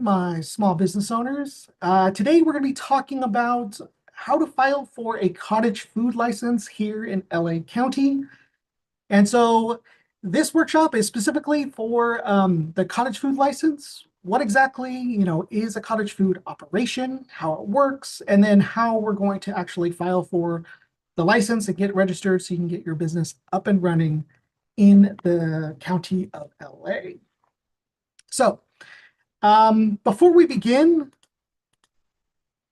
my small business owners. Today we're going to be talking about how to file for a cottage food license here in LA County. And so this workshop is specifically for the cottage food license. What exactly, is a cottage food operation, how it works, and then how we're going to actually file for the license and get registered so you can get your business up and running in the county of LA. So before we begin,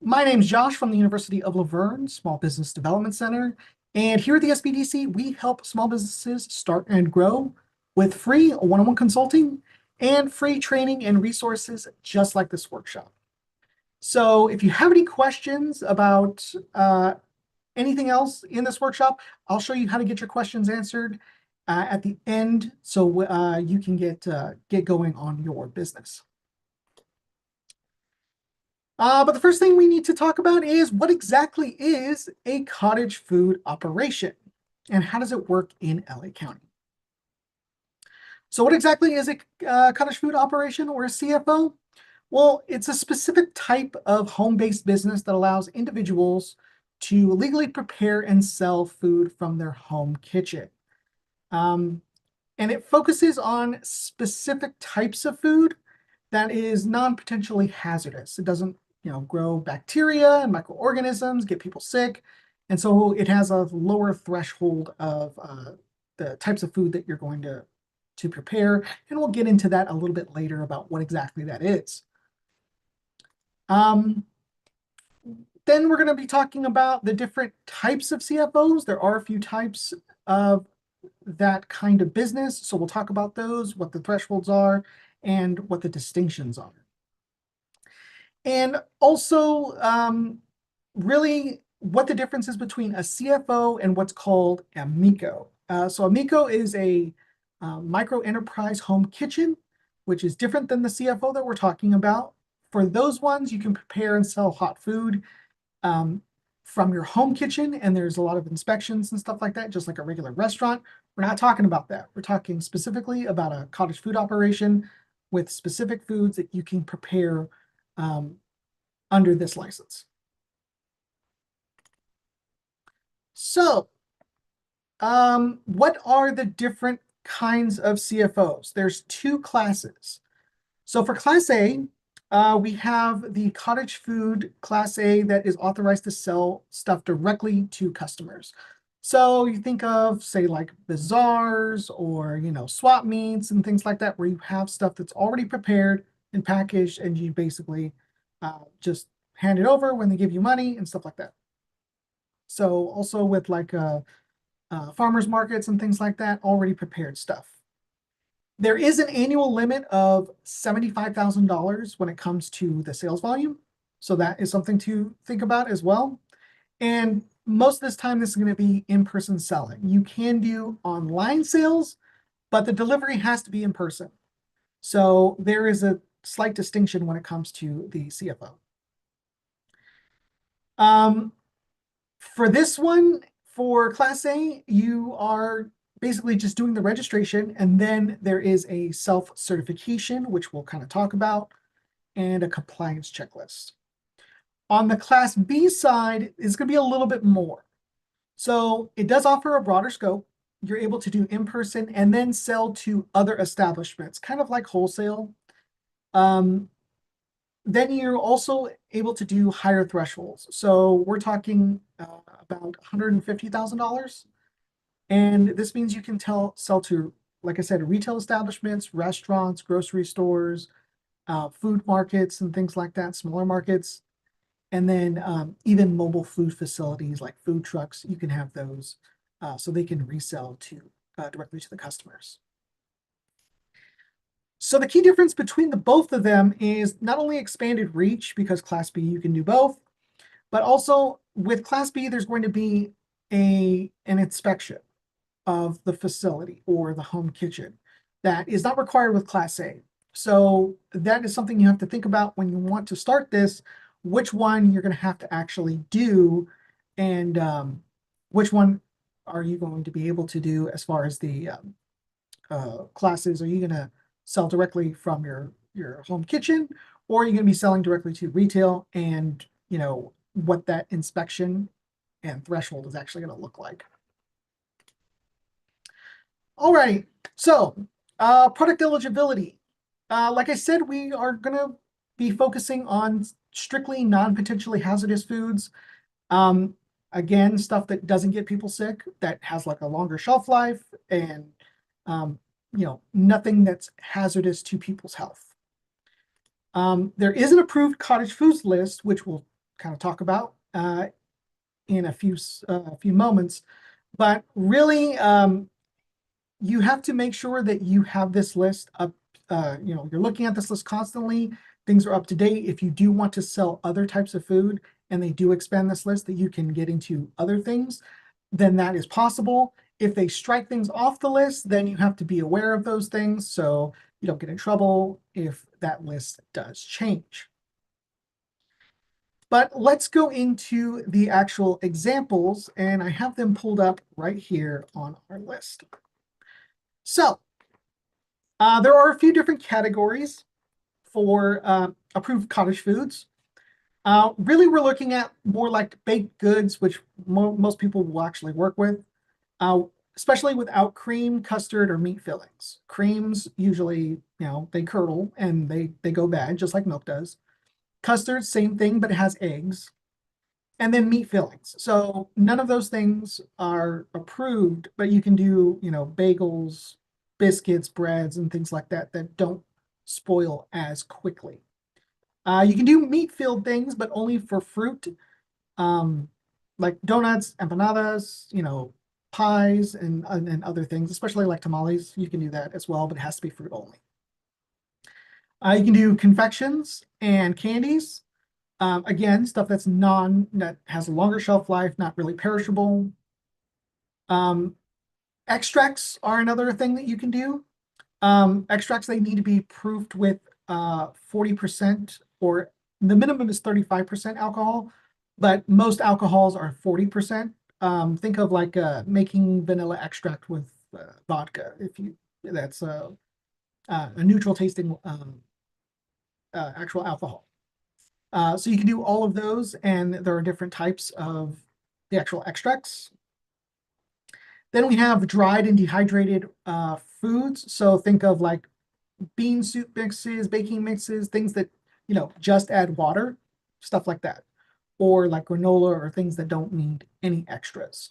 my name is Josh from the University of Laverne Small Business Development Center. And here at the SBDC, we help small businesses start and grow with free one-on-one consulting and free training and resources just like this workshop. So if you have any questions about anything else in this workshop, I'll show you how to get your questions answered at the end so you can get going on your business. But the first thing we need to talk about is what exactly is a cottage food operation and how does it work in LA County? So what exactly is a cottage food operation or a CFO? Well, it's a specific type of home-based business that allows individuals to legally prepare and sell food from their home kitchen. And it focuses on specific types of food that is non-potentially hazardous. It doesn't grow bacteria and microorganisms, get people sick. And so it has a lower threshold of the types of food that you're going to prepare. And we'll get into that a little bit later about what exactly that is. Then we're going to be talking about the different types of CFOs. There are a few types of that kind of business. So we'll talk about those, what the thresholds are, and what the distinctions are. And also, really, what the difference is between a CFO and what's called a MECO. So a MECO is a micro enterprise home kitchen, which is different than the CFO that we're talking about. For those ones, you can prepare and sell hot food from your home kitchen, and there's a lot of inspections and stuff like that, just like a regular restaurant. We're not talking about that. We're talking specifically about a cottage food operation with specific foods that you can prepare under this license. So, what are the different kinds of CFOs? There's two classes. So for Class A, we have the cottage food Class A that is authorized to sell stuff directly to customers. So you think of, say, like bazaars or, swap meets and things like that, where you have stuff that's already prepared and packaged, and you basically just hand it over when they give you money and stuff like that. So also with like farmers markets and things like that, already prepared stuff. There is an annual limit of $75,000 when it comes to the sales volume. So that is something to think about as well. And most of this time, this is going to be in-person selling. You can do online sales, but the delivery has to be in person. So there is a slight distinction when it comes to the CFO. For this one, for Class A, you are basically just doing the registration, and then there is a self-certification, which we'll kind of talk about, and a compliance checklist. On the Class B side, it's going to be a little bit more. So it does offer a broader scope. You're able to do in-person and then sell to other establishments, kind of like wholesale. Then you're also able to do higher thresholds. So we're talking about $150,000. And this means you can sell to, like I said, retail establishments, restaurants, grocery stores, food markets, and things like that, smaller markets. And then even mobile food facilities like food trucks, you can have those so they can resell directly to the customers. So the key difference between both of them is not only expanded reach, because Class B you can do both, but also with Class B, there's going to be an inspection of the facility or the home kitchen that is not required with Class A. So that is something you have to think about when you want to start this, which one you're going to have to actually do, and which one are you going to be able to do as far as the classes. Are you going to sell directly from your home kitchen, or you're going to be selling directly to retail, and what that inspection and threshold is actually going to look like. All right, so product eligibility. Like I said, we are going to be focusing on strictly non-potentially hazardous foods. Um, Again, stuff that doesn't get people sick, that has like a longer shelf life, and nothing that's hazardous to people's health. There is an approved cottage foods list, which we'll kind of talk about in a few moments. But really, you have to make sure that you have this list up. You're looking at this list constantly. Things are up to date. If you do want to sell other types of food and they do expand this list that you can get into other things, then that is possible. If they strike things off the list, then you have to be aware of those things so you don't get in trouble if that list does change. But let's go into the actual examples, and I have them pulled up right here on our list. So there are a few different categories for approved cottage foods. Really, we're looking at more like baked goods, which most people will actually work with, especially without cream, custard, or meat fillings. Creams usually, they curdle and they go bad, just like milk does. Custard, same thing, but it has eggs. And then meat fillings. So none of those things are approved, but you can do, bagels, biscuits, breads, and things like that that don't spoil as quickly. You can do meat-filled things, but only for fruit, like donuts, empanadas, pies, and other things, especially like tamales. You can do that as well, but it has to be fruit only. You can do confections and candies. Again, stuff that has a longer shelf life, not really perishable. Extracts are another thing that you can do. Extracts, they need to be proofed with 40%, or the minimum is 35% alcohol, but most alcohols are 40%. Think of like making vanilla extract with vodka. That's a neutral tasting actual alcohol. So you can do all of those, and there are different types of the actual extracts. Then we have dried and dehydrated foods. So think of like bean soup mixes, baking mixes, things that, just add water, stuff like that. Or like granola or things that don't need any extras.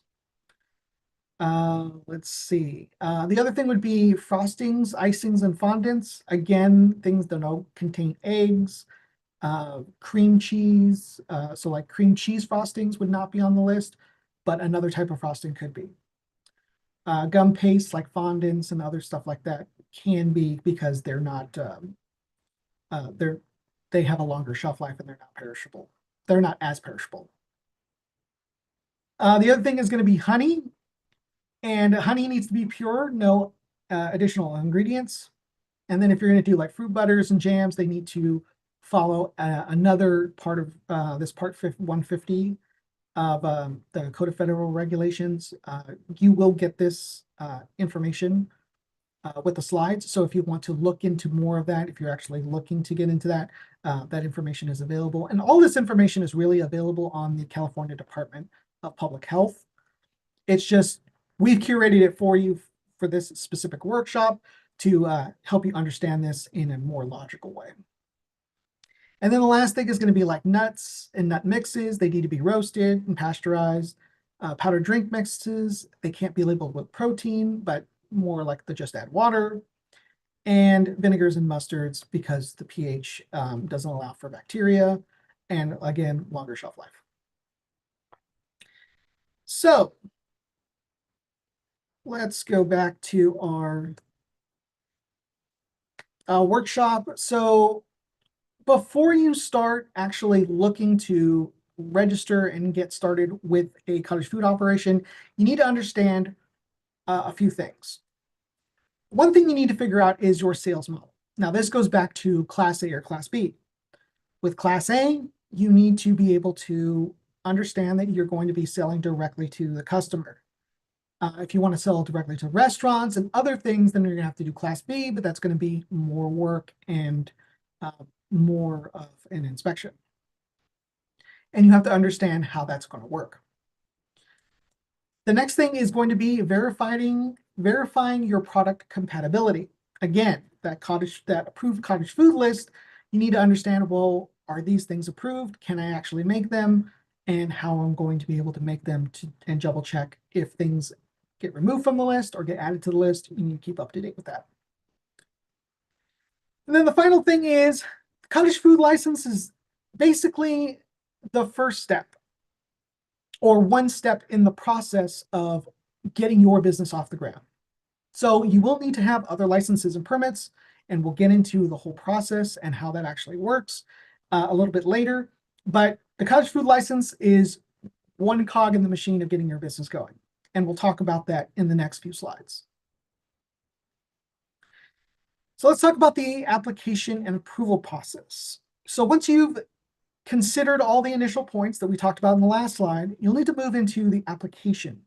Let's see. The other thing would be frostings, icings, and fondants. Again, things that don't contain eggs. Cream cheese. So like cream cheese frostings would not be on the list, but another type of frosting could be. Gum paste like fondants and other stuff like that can be, because they're not they have a longer shelf life and they're not perishable. They're not as perishable. The other thing is going to be honey, and honey needs to be pure, no additional ingredients. And then if you're going to do like fruit butters and jams, they need to follow another part of this part 150 of the Code of Federal Regulations. You will get this information with the slides. So if you want to look into more of that, if you're actually looking to get into that, that information is available. And all this information is really available on the California Department of Public Health. It's just, we've curated it for you for this specific workshop to help you understand this in a more logical way. And then the last thing is going to be like nuts and nut mixes. They need to be roasted and pasteurized. Powdered drink mixes, they can't be labeled with protein, but more like the just add water. And vinegars and mustards, because the pH doesn't allow for bacteria. And again, longer shelf life. So let's go back to our workshop. So before you start actually looking to register and get started with a cottage food operation, you need to understand a few things. One thing you need to figure out is your sales model. Now, this goes back to Class A or Class B. With Class A, you need to be able to understand that you're going to be selling directly to the customer. If you want to sell directly to restaurants and other things, then you're going to have to do Class B, but that's going to be more work and more of an inspection. And you have to understand how that's going to work. The next thing is going to be verifying your product compatibility. Again, that approved cottage food list, you need to understand, well, are these things approved? Can I actually make them? And how I'm going to be able to make them and double check if things get removed from the list or get added to the list. You need to keep up to date with that. And then the final thing is the cottage food license is basically the first step, or one step in the process of getting your business off the ground. So you will need to have other licenses and permits, and we'll get into the whole process and how that actually works a little bit later. But the cottage food license is one cog in the machine of getting your business going. And we'll talk about that in the next few slides. So let's talk about the application and approval process. So once you've considered all the initial points that we talked about in the last slide, you'll need to move into the application.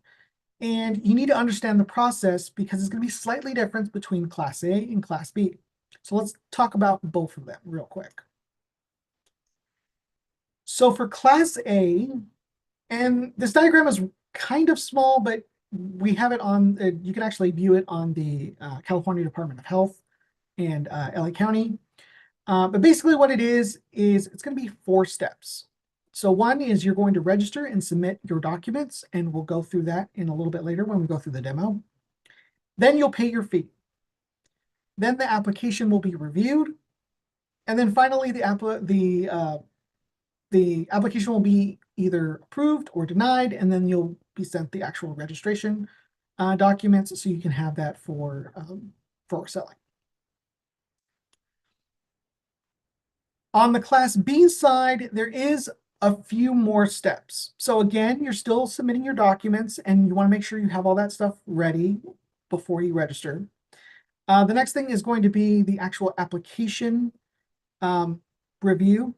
And you need to understand the process because it's going to be slightly different between Class A and Class B. So let's talk about both of them real quick. So for Class A, and this diagram is kind of small, but we have it on, you can actually view it on the California Department of Health and LA County. But basically what it is it's going to be 4 steps. So one is you're going to register and submit your documents, and we'll go through that in a little bit later when we go through the demo. Then you'll pay your fee. Then the application will be reviewed. And then finally, the application will be either approved or denied, and then you'll be sent the actual registration documents so you can have that for selling. On the Class B side, there is a few more steps. So again, you're still submitting your documents, and you want to make sure you have all that stuff ready before you register. The next thing is going to be the actual application review,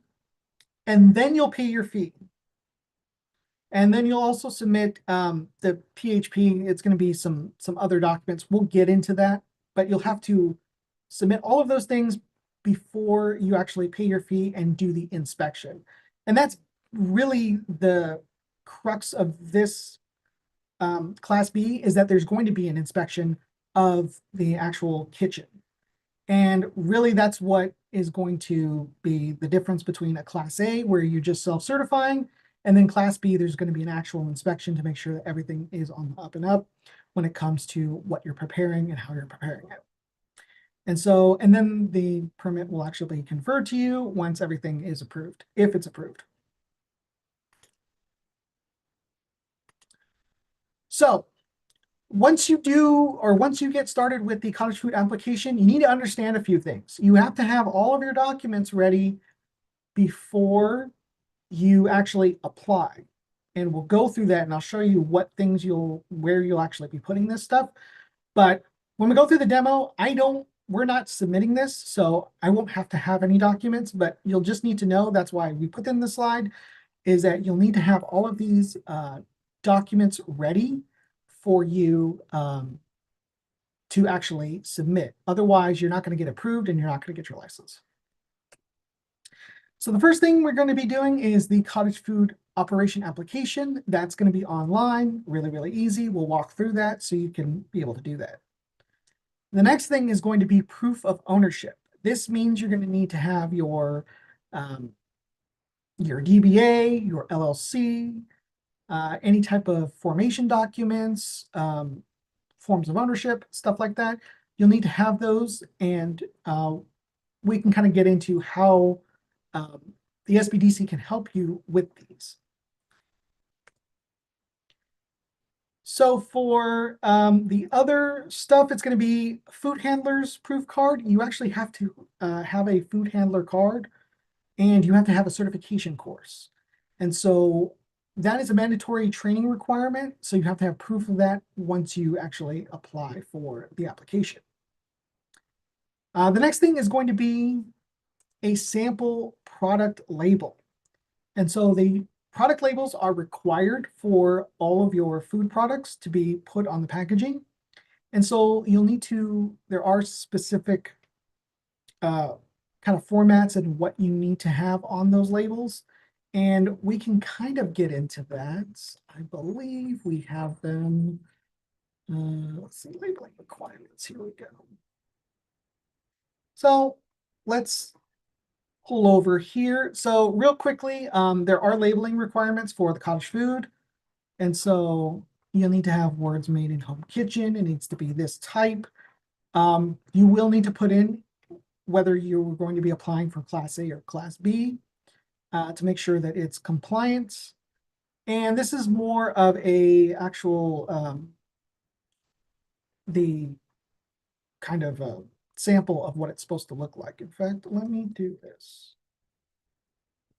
and then you'll pay your fee. And then you'll also submit the PHP. It's going to be some other documents. We'll get into that, but you'll have to submit all of those things before you actually pay your fee and do the inspection. And that's really the crux of this Class B, is that there's going to be an inspection of the actual kitchen. And really that's what is going to be the difference between a Class A, where you're just self-certifying, and then Class B, there's going to be an actual inspection to make sure that everything is on the up and up when it comes to what you're preparing and how you're preparing it. And then the permit will actually be conferred to you once everything is approved, if it's approved. So once you get started with the cottage food application, you need to understand a few things. You have to have all of your documents ready before you actually apply. And we'll go through that, and I'll show you what things where you'll actually be putting this stuff. But when we go through the demo, we're not submitting this, so I won't have to have any documents, but you'll just need to know, that's why we put in the slide, is that you'll need to have all of these documents ready for you to actually submit. Otherwise, you're not going to get approved and you're not going to get your license. So the first thing we're going to be doing is the cottage food operation application. That's going to be online, really, really easy. We'll walk through that so you can be able to do that. The next thing is going to be proof of ownership. This means you're going to need to have your DBA, your LLC, any type of formation documents, forms of ownership, stuff like that. You'll need to have those, and we can kind of get into how the SBDC can help you with these. So for the other stuff, it's going to be food handler's proof card. You actually have to have a food handler card, and you have to have a certification course. And so that is a mandatory training requirement. So you have to have proof of that once you actually apply for the application. The next thing is going to be a sample product label. And so the product labels are required for all of your food products to be put on the packaging. And so you'll need to, there are specific kind of formats and what you need to have on those labels. And we can kind of get into that. I believe we have them. Let's see, labeling requirements. Here we go. So let's pull over here. So real quickly, there are labeling requirements for the cottage food. And so you'll need to have words made in home kitchen. It needs to be this type. You will need to put in whether you're going to be applying for Class A or Class B to make sure that it's compliant. And this is more of a actual the kind of a sample of what it's supposed to look like. In fact, let me do this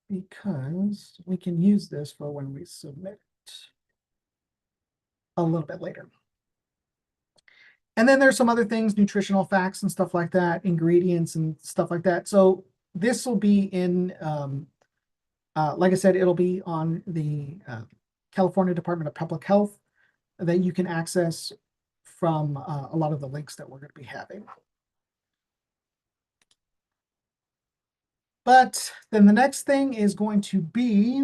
because we can use this for when we submit it a little bit later. And then there's some other things, nutritional facts and stuff like that, ingredients and stuff like that. So this will be in, like I said, it'll be on the California Department of Public Health that you can access from a lot of the links that we're going to be having. But then the next thing is going to be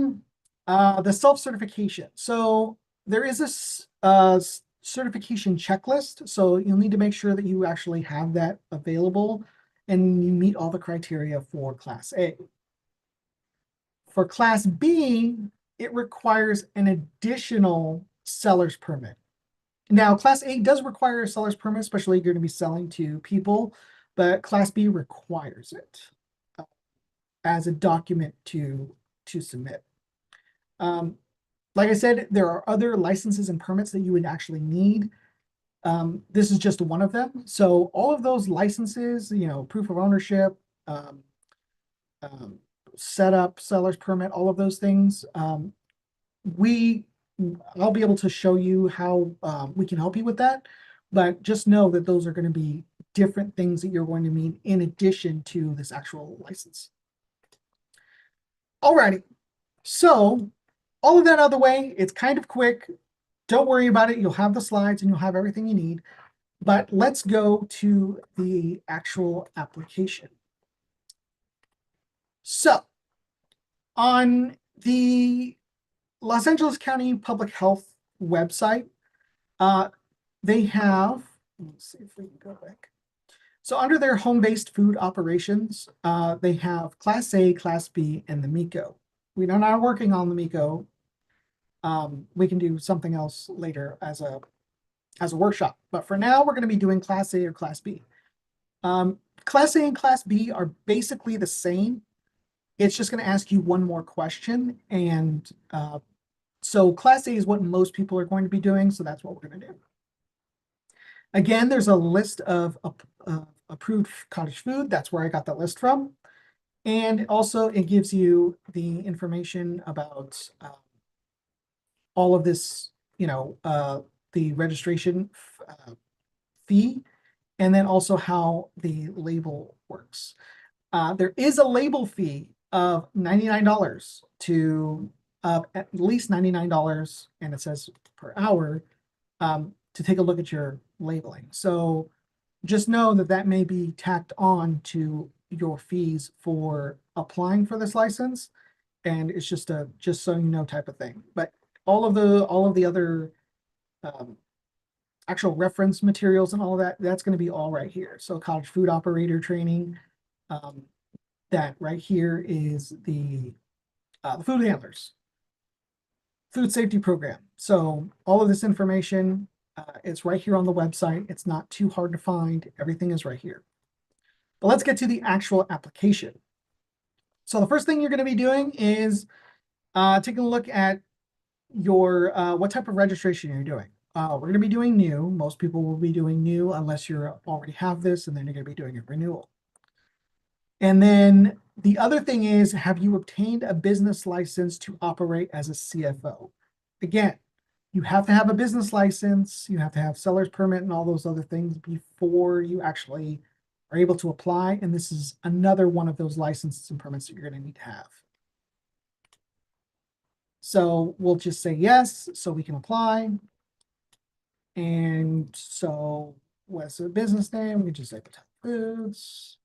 the self-certification. So there is a certification checklist. So you'll need to make sure that you actually have that available and you meet all the criteria for Class A. For Class B, it requires an additional seller's permit. Now, Class A does require a seller's permit, especially if you're going to be selling to people, but Class B requires it as a document to submit. Like I said, there are other licenses and permits that you would actually need. This is just one of them. So all of those licenses, proof of ownership, setup, seller's permit, all of those things, I'll be able to show you how we can help you with that. But just know that those are going to be different things that you're going to need in addition to this actual license. Alrighty, so all of that out of the way, it's kind of quick. Don't worry about it. You'll have the slides and you'll have everything you need. But let's go to the actual application. So on the Los Angeles County Public Health website, they have, let's see if we can go back. So under their home-based food operations, they have Class A, Class B, and the MECO. We are not working on the MECO. We can do something else later as a workshop. But for now, we're going to be doing Class A or Class B. Class A and Class B are basically the same. It's just going to ask you one more question. And so Class A is what most people are going to be doing. So that's what we're going to do. Again, there's a list of approved cottage food. That's where I got that list from. And also it gives you the information about all of this, the registration fee, and then also how the label works. There is a label fee of $99 to at least $99, and it says per hour, to take a look at your labeling. So just know that that may be tacked on to your fees for applying for this license, and it's just so you know type of thing. But all of the other actual reference materials and all of that, that's going to be all right here. So cottage food operator training, that right here is the food handlers, food safety program. So all of this information, it's right here on the website. It's not too hard to find. Everything is right here. But let's get to the actual application. So the first thing you're going to be doing is taking a look at your what type of registration you're doing. We're going to be doing new. Most people will be doing new unless you already have this, and then you're going to be doing a renewal. And then the other thing is, have you obtained a business license to operate as a CFO? Again, you have to have a business license, you have to have seller's permit and all those other things before you actually are able to apply. And this is another one of those licenses and permits that you're going to need to have. So we'll just say yes, so we can apply. And so what's the business name? We can just say Cottage Foods.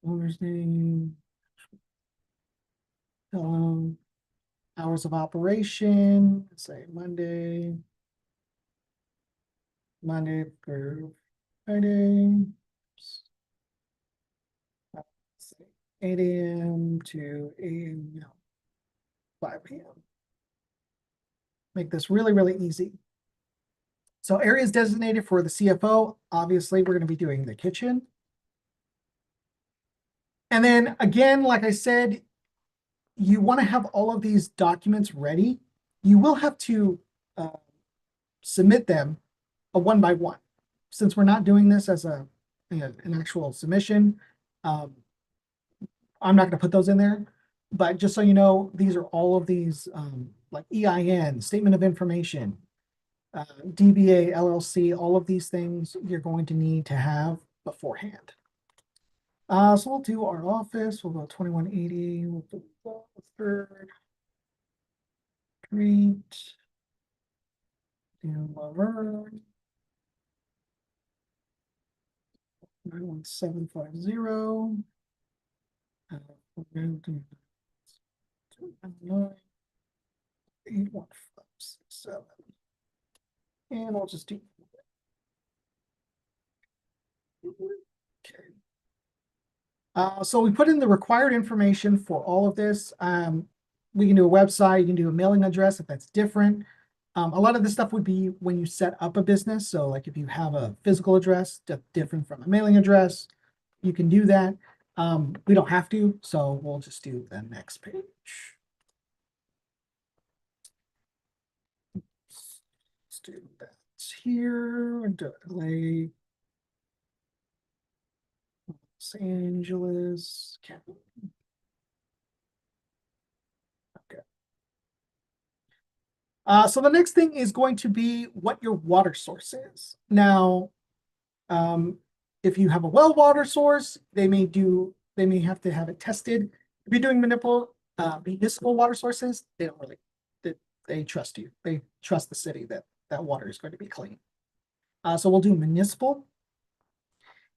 owner's name, hours of operation, say Monday through Friday. 8 a.m. to 5 p.m. Make this really, really easy. So areas designated for the CFO, obviously we're going to be doing the kitchen. And then again, like I said, you want to have all of these documents ready. You will have to submit them one by one. Since we're not doing this as an actual submission, I'm not going to put those in there. But just so you know, these are all of these like EIN, statement of information, DBA, LLC, all of these things you're going to need to have beforehand. So we'll do our office. We'll go 2180. We'll do Third Street. Do Laverne. 91750. We're going to do 81567. And I'll just do. Okay. So we put in the required information for all of this. We can do a website, you can do a mailing address if that's different. A lot of this stuff would be when you set up a business. So like if you have a physical address different from a mailing address, you can do that. We don't have to, so we'll just do the next page. Let's do that here and do LA, Los Angeles, Canada. Okay. So the next thing is going to be what your water source is. Now, if you have a well water source, they may have to have it tested. If you're doing municipal water sources, they don't really, they trust you. They trust the city that that water is going to be clean. So we'll do municipal.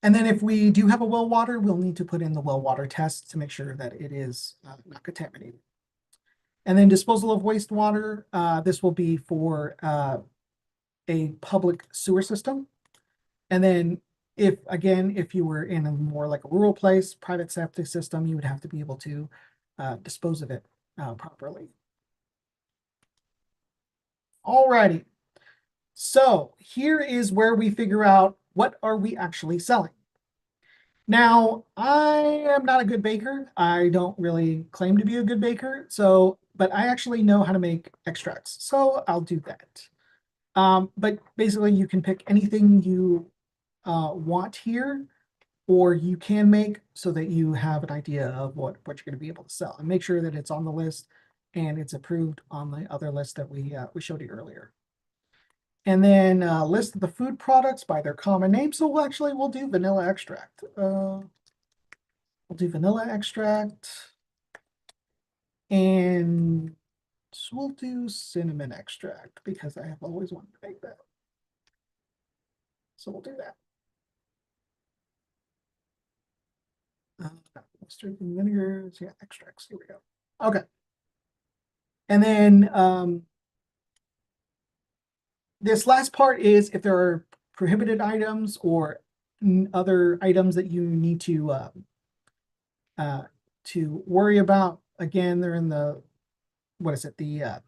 And then if we do have a well water, we'll need to put in the well water test to make sure that it is not contaminated. And then disposal of wastewater, this will be for a public sewer system. And then if you were in a more like a rural place, private septic system, you would have to be able to dispose of it properly. Alrighty. So here is where we figure out what are we actually selling. Now, I am not a good baker. I don't really claim to be a good baker. But I actually know how to make extracts. So I'll do that. But basically you can pick anything you want here, or you can make so that you have an idea of what you're going to be able to sell, and make sure that it's on the list and it's approved on the other list that we showed you earlier. And then list the food products by their common name. So we'll do vanilla extract. We'll do vanilla extract, and so we'll do cinnamon extract because I have always wanted to make that. So we'll do that. Mustard and vinegars, yeah, extracts. Here we go. Okay. And then this last part is if there are prohibited items or other items that you need to worry about. Again, they're in the, the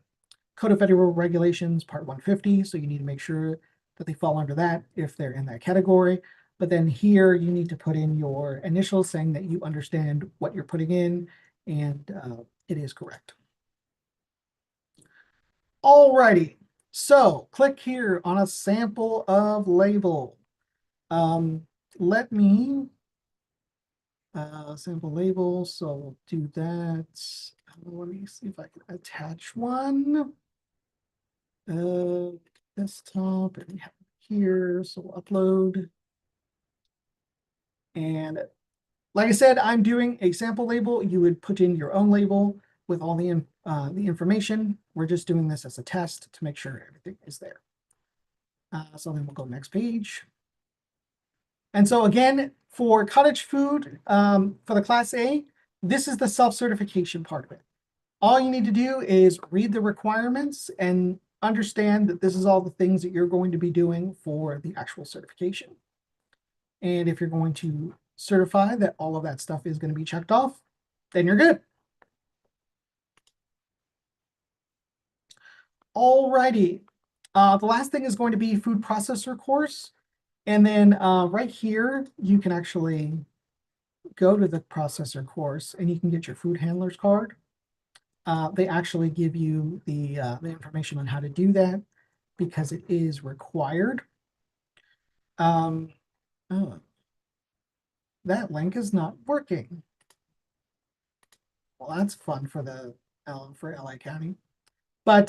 Code of Federal Regulations, Part 150. So you need to make sure that they fall under that if they're in that category. But then here you need to put in your initials saying that you understand what you're putting in and it is correct. Alrighty, so click here on a sample of label. Let me sample label, so we'll do that. Let me see if I can attach one. Desktop, and we have it here, so we'll upload. And like I said, I'm doing a sample label. You would put in your own label with all the information. We're just doing this as a test to make sure everything is there. So then we'll go next page. And so again, for cottage food, for the Class A, this is the self-certification part of it. All you need to do is read the requirements and understand that this is all the things that you're going to be doing for the actual certification. And if you're going to certify that all of that stuff is going to be checked off, then you're good. Alrighty. The last thing is going to be food processor course. And then right here, you can actually go to the processor course and you can get your food handler's card. They actually give you the information on how to do that because it is required. Oh, that link is not working. Well, that's fun for the for LA County. But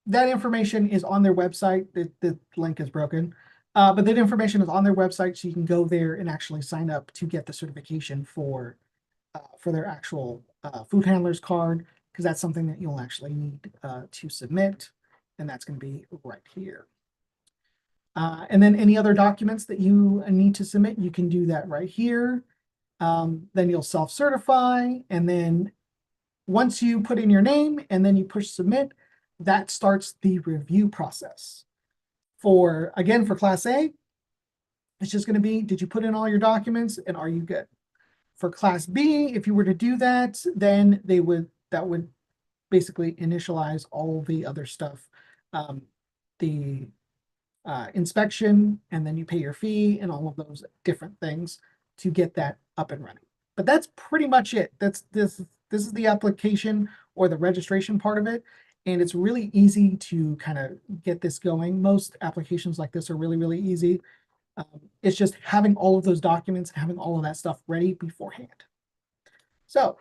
that information is on their website. The link is broken. But that information is on their website, so you can go there and actually sign up to get the certification for their actual food handler's card, because that's something that you'll actually need to submit, and that's going to be right here. And then any other documents that you need to submit, you can do that right here. Then you'll self-certify, and then once you put in your name and then you push submit, that starts the review process. Again, for Class A, it's just going to be, did you put in all your documents and are you good? For Class B, if you were to do that, then that would basically initialize all the other stuff. The inspection, and then you pay your fee and all of those different things to get that up and running. But that's pretty much it. This is the application or the registration part of it. And it's really easy to kind of get this going. Most applications like this are really, really easy. It's just having all of those documents and having all of that stuff ready beforehand. So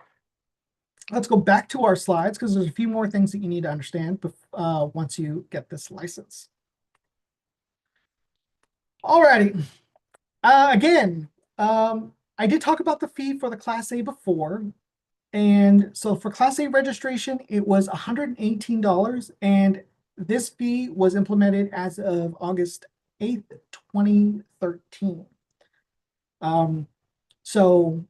let's go back to our slides because there's a few more things that you need to understand once you get this license. Alrighty. Again, I did talk about the fee for the Class A before. And so for Class A registration, it was $118. And this fee was implemented as of August 8th, 2013. So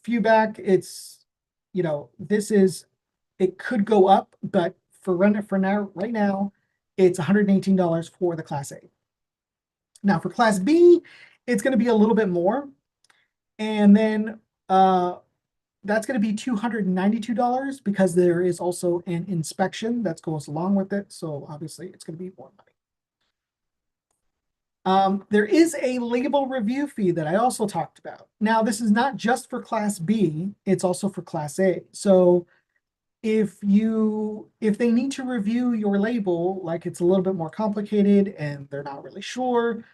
few back, it's, it could go up, but right now, it's $118 for the Class A. Now for Class B, it's going to be a little bit more. And then that's going to be $292 because there is also an inspection that goes along with it. So obviously it's going to be more money. There is a label review fee that I also talked about. Now, this is not just for Class B, it's also for Class A. So if they need to review your label, like it's a little bit more complicated and they're not really sure,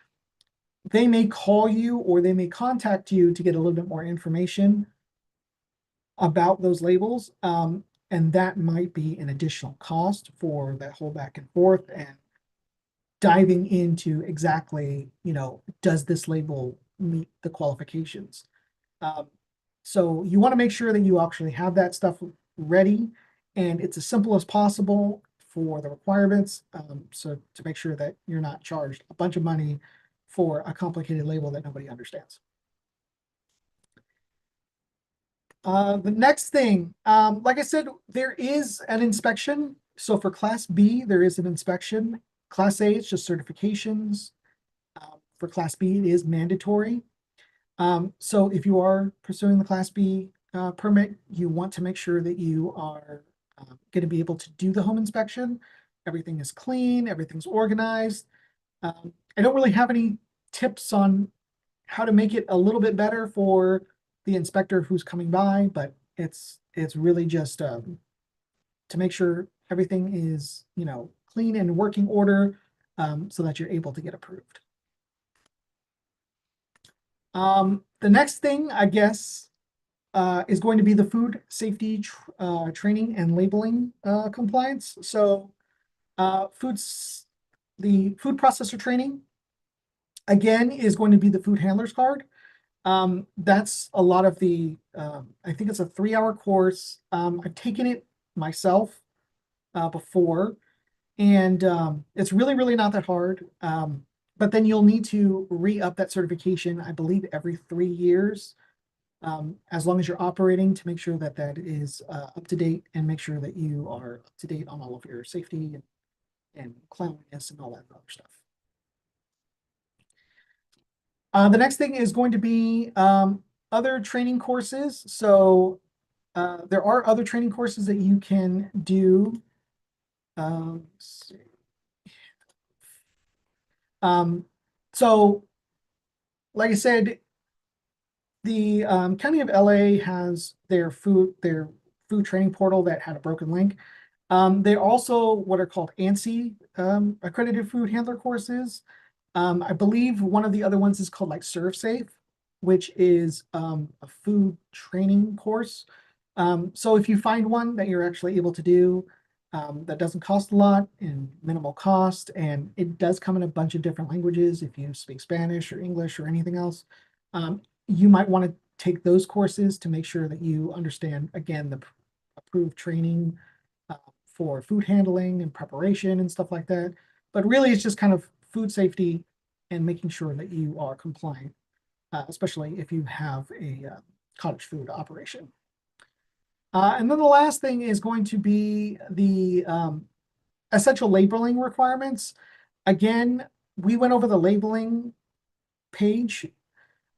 they may call you or they may contact you to get a little bit more information about those labels. And that might be an additional cost for that whole back and forth and diving into exactly, does this label meet the qualifications? So you want to make sure that you actually have that stuff ready and it's as simple as possible for the requirements. So to make sure that you're not charged a bunch of money for a complicated label that nobody understands. The next thing, like I said, there is an inspection. So for Class B, there is an inspection. Class A, it's just certifications. For Class B, it is mandatory. So if you are pursuing the Class B permit, you want to make sure that you are going to be able to do the home inspection. Everything is clean, everything's organized. I don't really have any tips on how to make it a little bit better for the inspector who's coming by, but it's really just to make sure everything is, clean and working order so that you're able to get approved. The next thing, I guess, is going to be the food safety training and labeling compliance. So the food processor training, again, is going to be the food handler's card. That's a lot of I think it's a 3-hour course. I've taken it myself before. And it's really, really not that hard. But then you'll need to re-up that certification, I believe, every 3 years, as long as you're operating, to make sure that that is up to date and make sure that you are up to date on all of your safety and cleanliness and all that other stuff. The next thing is going to be other training courses. So there are other training courses that you can do. Let's see. Um, so, like I said, the County of LA has their food training portal that had a broken link. They also what are called ANSI accredited food handler courses. I believe one of the other ones is called like ServeSafe, which is a food training course. So if you find one that you're actually able to do, that doesn't cost a lot and minimal cost, and it does come in a bunch of different languages if you speak Spanish or English or anything else, you might want to take those courses to make sure that you understand, again, the approved training uh, for food handling and preparation and stuff like that. But really, it's just kind of food safety and making sure that you are compliant, especially if you have a cottage food operation. And then the last thing is going to be the essential labeling requirements. Again, we went over the labeling page.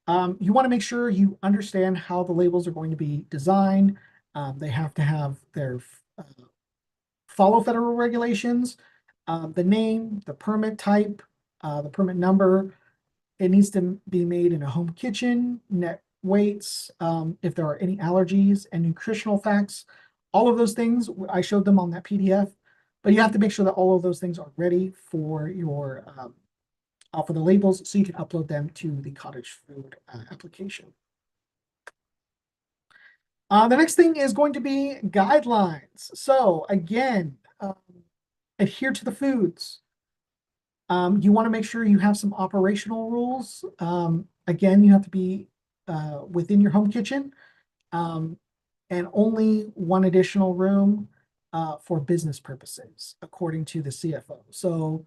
You want to make sure you understand how the labels are going to be designed. They have to have their uh, follow federal regulations, the name, the permit type, the permit number. It needs to be made in a home kitchen, net weights, if there are any allergies and nutritional facts. All of those things, I showed them on that PDF, but you have to make sure that all of those things are ready for your for the labels so you can upload them to the cottage food application. The next thing is going to be guidelines. So again, adhere to the foods. You want to make sure you have some operational rules. Again, you have to be within your home kitchen, and only one additional room for business purposes, according to the CFO. So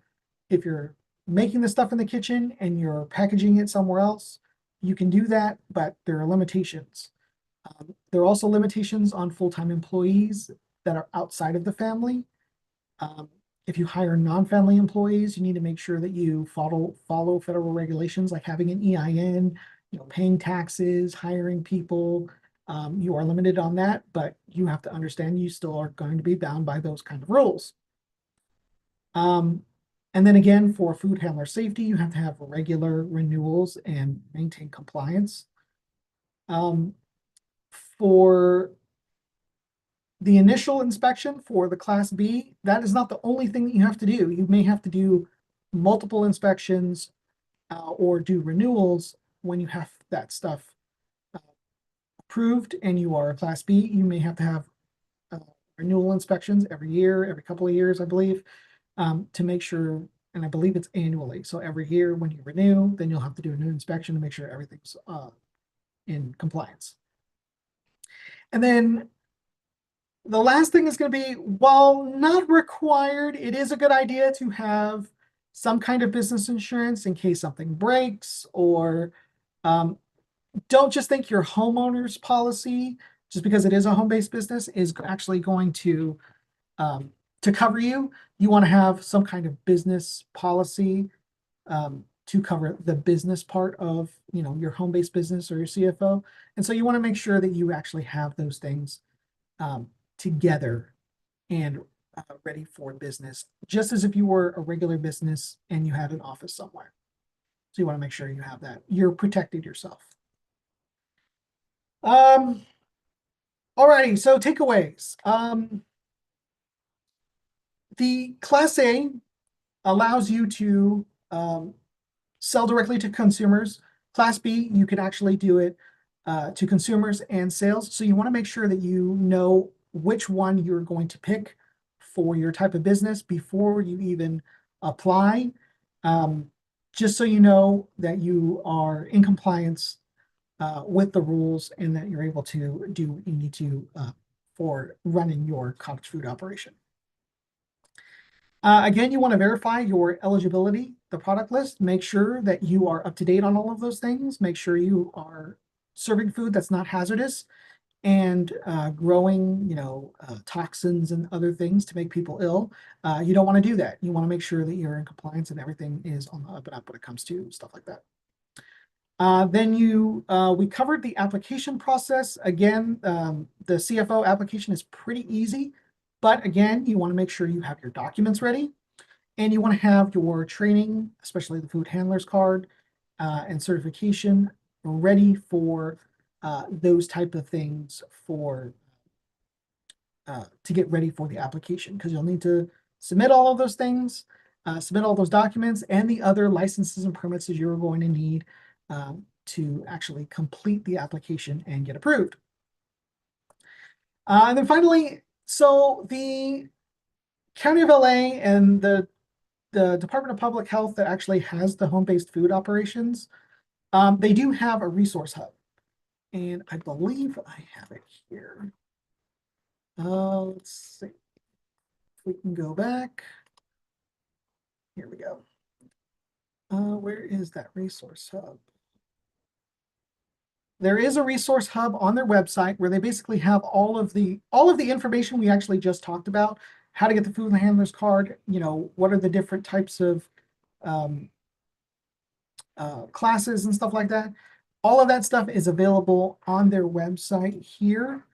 if you're making the stuff in the kitchen and you're packaging it somewhere else, you can do that, but there are limitations. There are also limitations on full-time employees that are outside of the family. Um, if you hire non-family employees, you need to make sure that you follow federal regulations like having an EIN, paying taxes, hiring people. You are limited on that, but you have to understand you still are going to be bound by those kind of rules. Um, and then again, for food handler safety, you have to have regular renewals and maintain compliance. Um, for the initial inspection for the Class B, that is not the only thing that you have to do. You may have to do multiple inspections or do renewals when you have that stuff uh, approved and you are a Class B. You may have to have uh, renewal inspections every year, every couple of years, I believe, to make sure, and I believe it's annually. So every year when you renew, then you'll have to do a new inspection to make sure everything's in compliance. And then the last thing is going to be, while not required, it is a good idea to have some kind of business insurance in case something breaks, or um, don't just think your homeowner's policy, just because it is a home-based business, is actually going um, to cover you. You want to have some kind of business policy to cover the business part of your home-based business or your CFO. And so you want to make sure that you actually have those things um, together and ready for business, just as if you were a regular business and you had an office somewhere. So you want to make sure you have that. You're protected yourself. Um, Alrighty, so takeaways. The Class A allows you to sell directly to consumers. Class B, you can actually do it to consumers and sales. So you want to make sure that you know which one you're going to pick for your type of business before you even apply, um, just so you know that you are in compliance with the rules and that you're able to do what you need to for running your cottage food operation. Again, you want to verify your eligibility, the product list, make sure that you are up to date on all of those things, make sure you are serving food that's not hazardous and growing, toxins and other things to make people ill. You don't want to do that. You want to make sure that you're in compliance and everything is on the up and up when it comes to stuff like that. We covered the application process. Again, the CFO application is pretty easy, but again, you want to make sure you have your documents ready and you want to have your training, especially the food handler's card and certification ready for those type of things to get ready for the application, because you'll need to submit all of those things, submit all those documents and the other licenses and permits that you're going to need to actually complete the application and get approved. And then finally, so the County of LA and the Department of Public Health that actually has the home-based food operations, they do have a resource hub. And I believe I have it here. Let's see if we can go back. Here we go. Where is that resource hub? There is a resource hub on their website where they basically have all of the information we actually just talked about, how to get the food handler's card, what are the different types of classes and stuff like that. All of that stuff is available on their website here.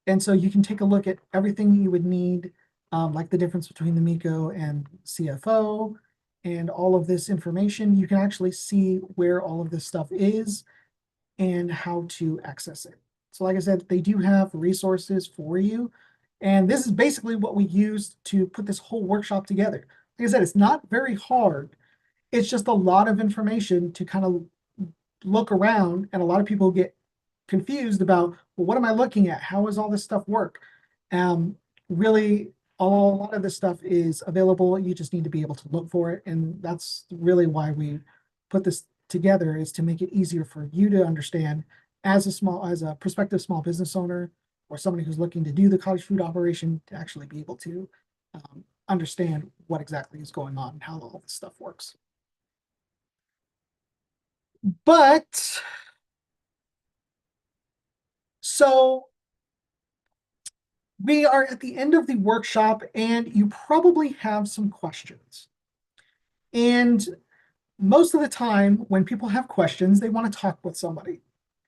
And so you can take a look at everything you would need, like the difference between the MECO and CFO and all of this information. You can actually see where all of this stuff is and how to access it. So like I said, they do have resources for you. And this is basically what we used to put this whole workshop together. Like I said, it's not very hard. It's just a lot of information to kind of look around, and a lot of people get confused about, well, what am I looking at? How does all this stuff work? Really, a lot of this stuff is available. You just need to be able to look for it. And that's really why we put this together, is to make it easier for you to understand as a prospective small business owner or somebody who's looking to do the cottage food operation, to actually be able to understand what exactly is going on and how all this stuff works. But so we are at the end of the workshop, and you probably have some questions. And most of the time when people have questions, they want to talk with somebody.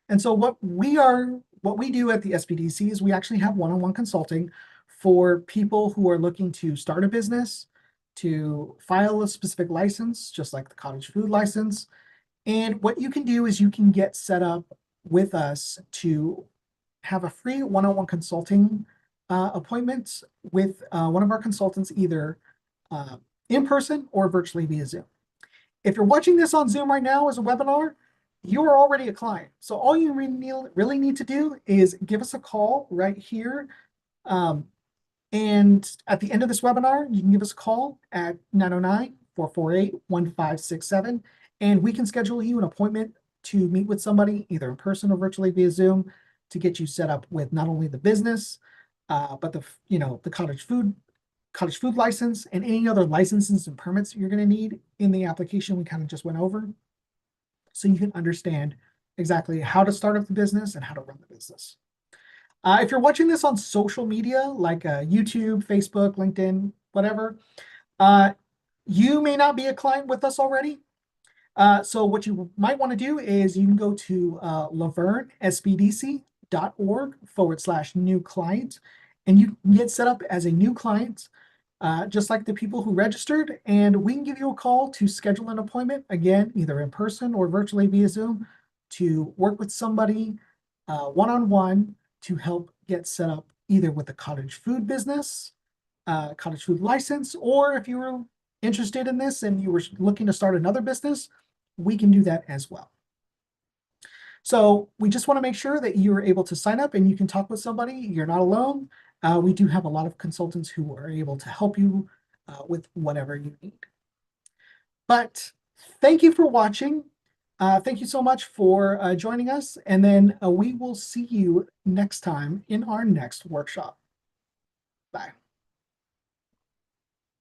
And so what we do at the SBDC is we actually have one-on-one consulting for people who are looking to start a business, to file a specific license, just like the cottage food license. And what you can do is you can get set up with us to have a free one-on-one consulting appointment with one of our consultants, either in person or virtually via Zoom. If you're watching this on Zoom right now as a webinar, you are already a client. So all you really need to do is give us a call right here. And at the end of this webinar, you can give us a call at 909-448-1567, and we can schedule you an appointment to meet with somebody either in person or virtually via Zoom to get you set up with not only the business, but the cottage food license and any other licenses and permits you're going to need in the application we kind of just went over, so you can understand exactly how to start up the business and how to run the business. If you're watching this on social media like YouTube, Facebook, LinkedIn, whatever, you may not be a client with us already. So what you might want to do is you can go to lavernesbdc.org/new client, and you can get set up as a new client, just like the people who registered, and we can give you a call to schedule an appointment, again, either in person or virtually via Zoom, to work with somebody one-on-one to help get set up either with the cottage food business, cottage food license, or if you were interested in this and you were looking to start another business, we can do that as well. So we just want to make sure that you're able to sign up and you can talk with somebody. You're not alone. We do have a lot of consultants who are able to help you with whatever you need. But thank you for watching. Thank you so much for joining us. And then we will see you next time in our next workshop. Bye.